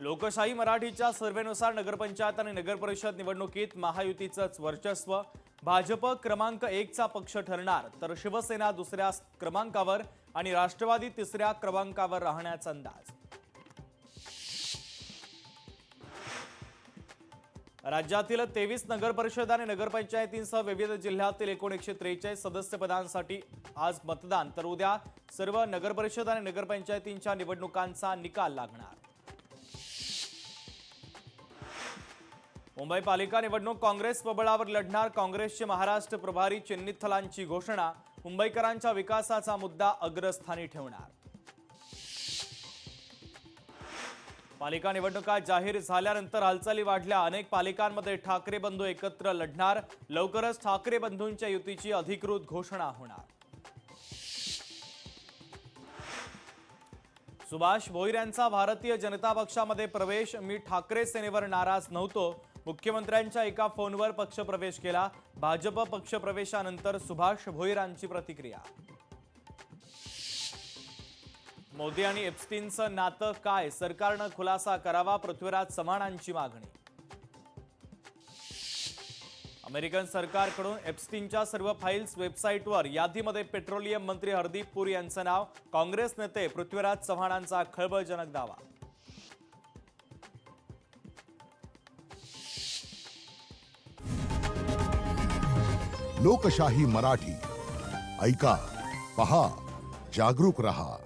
लोकशाही मराठीच्या सर्वेनुसार नगरपंचायत आणि नगरपरिषद निवडणुकीत महायुतीचंच वर्चस्व। भाजप क्रमांक 1 चा पक्ष ठरणार तर शिवसेना दुसऱ्या क्रमांकावर आणि राष्ट्रवादी तिसऱ्या क्रमांकावर राहण्याचा अंदाज। राज्यातील 23 नगरपरिषद आणि नगरपंचायतींसह विविध जिल्ह्यातील एकूण 143 सदस्य पदांसाठी आज मतदान, तर उद्या सर्व नगरपरिषद आणि नगरपंचायतींच्या निवडणुकांचा निकाल लागणार। मुंबई पालिका निवडणूक काँग्रेस बळावर लढणार। काँग्रेसचे महाराष्ट्र प्रभारी चिन्निथलांची घोषणा। मुंबईकरांच्या विकासाचा मुद्दा अग्रस्थानी ठेवणार। पालिका निवडणुका जाहीर झाल्यानंतर हालचाली वाढल्या। अनेक पालिकांमध्ये ठाकरे बंधू एकत्र लढणार। लवकरच ठाकरे बंधूंच्या युतीची अधिकृत घोषणा होणार। सुभाष भोईर यांचा भारतीय जनता पक्षामध्ये प्रवेश। मी ठाकरे सेनेवर नाराज नव्हतो। मुख्यमंत्र्यांच्या एका फोनवर पक्षप्रवेश केला। भाजप पक्षप्रवेशानंतर सुभाष भोईरांची प्रतिक्रिया। मोदी आणि एप्स्टीनचं नातं काय? सरकारनं खुलासा करावा, पृथ्वीराज चव्हाणांची मागणी। अमेरिकन सरकारकडून एप्स्टीनच्या सर्व फाईल्स वेबसाईटवर। यादीमध्ये पेट्रोलियम मंत्री हरदीप पुरी यांचं नाव। काँग्रेस नेते पृथ्वीराज चव्हाणांचा खळबळजनक दावा। लोकशाही मराठी ऐका, पहा, जागरूक रहा।